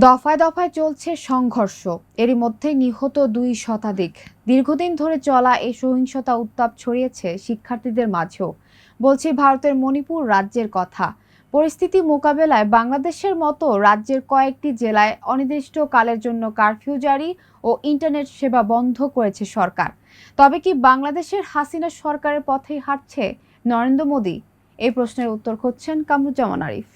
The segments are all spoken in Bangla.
দফায় দফায় চলছে সংঘর্ষ, এরই মধ্যে নিহত 2 শতাধিক। দীর্ঘদিন ধরে চলা এই সহিংসতা উত্তাপ ছড়িয়েছে শিক্ষার্থীদের মাঝেও। বলছি ভারতের মণিপুর রাজ্যের কথা। পরিস্থিতি মোকাবেলায় বাংলাদেশের মতো রাজ্যের কয়েকটি জেলায় অনির্দিষ্টকালের জন্য কারফিউ জারি ও ইন্টারনেট সেবা বন্ধ করেছে সরকার। তবে কি বাংলাদেশের হাসিনা সরকারের পথেই হাঁটছে নরেন্দ্র মোদি? এই প্রশ্নের উত্তর খুঁজছেন কামরুজ্জামান আরিফ।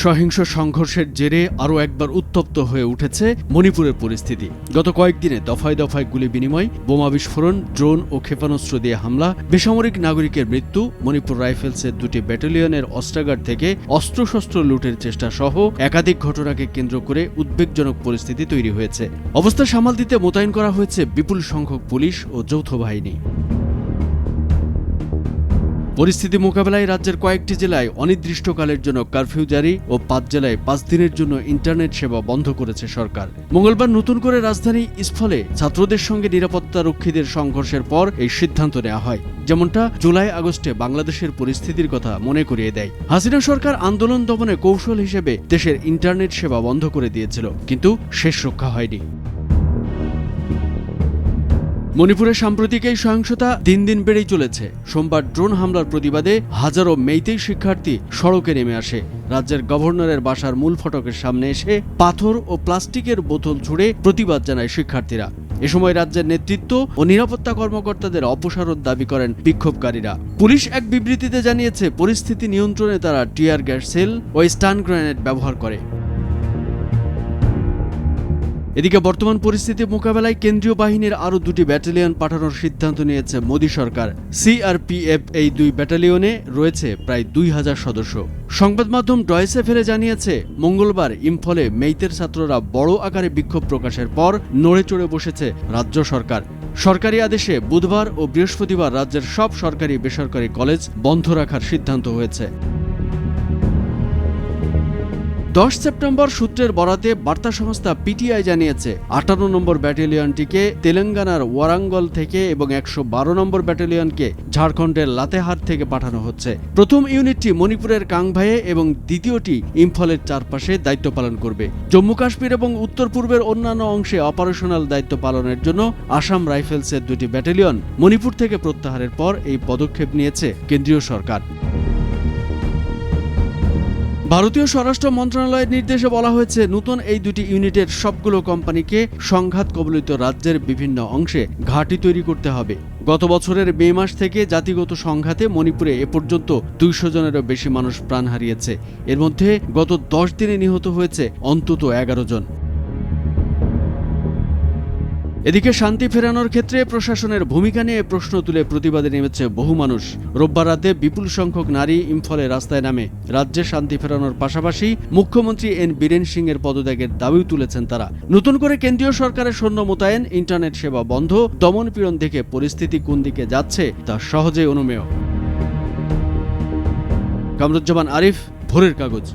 সহিংস সংঘর্ষের জেরে আরও একবার উত্তপ্ত হয়ে উঠেছে মণিপুরের পরিস্থিতি। গত কয়েকদিনে দফায় দফায় গুলি বিনিময়, বোমা বিস্ফোরণ, ড্রোন ও ক্ষেপণাস্ত্র দিয়ে হামলা, বেসামরিক নাগরিকের মৃত্যু, মণিপুর রাইফেলসের 2টি ব্যাটালিয়নের অস্ত্রাগার থেকে অস্ত্রশস্ত্র লুটের চেষ্টা সহ একাধিক ঘটনাকে কেন্দ্র করে উদ্বেগজনক পরিস্থিতি তৈরি হয়েছে। অবস্থা সামাল দিতে মোতায়েন করা হয়েছে বিপুল সংখ্যক পুলিশ ও যৌথ বাহিনী। পরিস্থিতি মোকাবেলায় রাজ্যের কয়েকটি জেলায় অনির্দিষ্টকালের জন্য কারফিউ জারি ও 5 জেলায় 5 দিনের জন্য ইন্টারনেট সেবা বন্ধ করেছে সরকার। মঙ্গলবার নতুন করে রাজধানী ইম্ফলে ছাত্রদের সঙ্গে নিরাপত্তা রক্ষীদের সংঘর্ষের পর এই সিদ্ধান্ত নেওয়া হয়, যেমনটা জুলাই আগস্টে বাংলাদেশের পরিস্থিতির কথা মনে করিয়ে দেয়। হাসিনা সরকার আন্দোলন দমনে কৌশল হিসেবে দেশের ইন্টারনেট সেবা বন্ধ করে দিয়েছিল, কিন্তু শেষ রক্ষা হয়নি। মণিপুরে সাম্প্রতিক এই সহিংসতা দিন দিন বেড়েই চলেছে। সোমবার ড্রোন হামলার প্রতিবাদে হাজারো মেইতেই শিক্ষার্থী সড়কে নেমে আসে। রাজ্যের গভর্নরের বাসার মূল ফটকের সামনে এসে পাথর ও প্লাস্টিকের বোতল ছুড়ে প্রতিবাদ জানায় শিক্ষার্থীরা। এ সময় রাজ্যের নেতৃত্ব ও নিরাপত্তা কর্মকর্তাদের অপসারণ দাবি করেন বিক্ষোভকারীরা। পুলিশ এক বিবৃতিতে জানিয়েছে, পরিস্থিতি নিয়ন্ত্রণে তারা টিয়ার গ্যাস সেল ও স্টান গ্রেনেড ব্যবহার করে। এদিকে বর্তমান পরিস্থিতি মোকাবেলায় কেন্দ্রীয় বাহিনীর আরও 2টি ব্যাটালিয়ন পাঠানোর সিদ্ধান্ত নিয়েছে মোদি সরকার। সিআরপিএফ এই 2 ব্যাটালিয়নে রয়েছে প্রায় 2000 সদস্য। সংবাদ মাধ্যম ডয়েচে ভেলে জানিয়েছে, মঙ্গলবার ইম্ফলে মেইতের ছাত্ররা বড় আকারে বিক্ষোভ প্রকাশের পর নড়ে চড়ে বসেছে রাজ্য সরকার। সরকারি আদেশে বুধবার ও বৃহস্পতিবার রাজ্যের সব সরকারি বেসরকারি কলেজ বন্ধ রাখার সিদ্ধান্ত হয়েছে। 10 সেপ্টেম্বর সূত্রের বরাতে বার্তা সংস্থা পিটিআই জানিয়েছে, 58 নম্বর ব্যাটালিয়নটিকে তেলেঙ্গানার ওয়ারাঙ্গল থেকে এবং 112 নম্বর ব্যাটালিয়নকে ঝাড়খণ্ডের লাতেহার থেকে পাঠানো হচ্ছে। প্রথম ইউনিটটি মণিপুরের কাংভাইয়ে এবং দ্বিতীয়টি ইম্ফলের চারপাশে দায়িত্ব পালন করবে। জম্মু কাশ্মীর এবং উত্তর পূর্বের অন্যান্য অংশে অপারেশনাল দায়িত্ব পালনের জন্য আসাম রাইফেলসের 2টি ব্যাটালিয়ন মণিপুর থেকে প্রত্যাহারের পর এই পদক্ষেপ নিয়েছে কেন্দ্রীয় সরকার। ভারতীয় স্বরাষ্ট্র মন্ত্রণালয়ের নির্দেশে বলা হয়েছে, নতুন এই 2টি ইউনিটের সবগুলো কোম্পানিকে সংঘাত কবলিত রাজ্যের বিভিন্ন অংশে ঘাঁটি তৈরি করতে হবে। গত বছরের মে মাস থেকে জাতিগত সংঘাতে মণিপুরে এ পর্যন্ত 200 জনেরও বেশি মানুষ প্রাণ হারিয়েছে। এর মধ্যে গত 10 দিনে নিহত হয়েছে অন্তত 11 জন। এদিকে শান্তি ফেরানোর ক্ষেত্রে প্রশাসনের ভূমিকা নিয়ে প্রশ্ন তুলে প্রতিবাদে নেমেছে বহু মানুষ। রোববার রাতে বিপুল সংখ্যক নারী ইম্ফলে রাস্তায় নামে রাজ্যে শান্তি ফেরানোর পাশাপাশি মুখ্যমন্ত্রী এন বীরেন সিং এর পদত্যাগের দাবিও তুলেছেন তারা। নতুন করে কেন্দ্রীয় সরকারের সৈন্য মোতায়েন, ইন্টারনেট সেবা বন্ধ, দমন-পীড়ন দেখে পরিস্থিতি কোন দিকে যাচ্ছে তা সহজেই অনুমেয়। কামরুজ্জামান আরিফ, ভোরের কাগজ।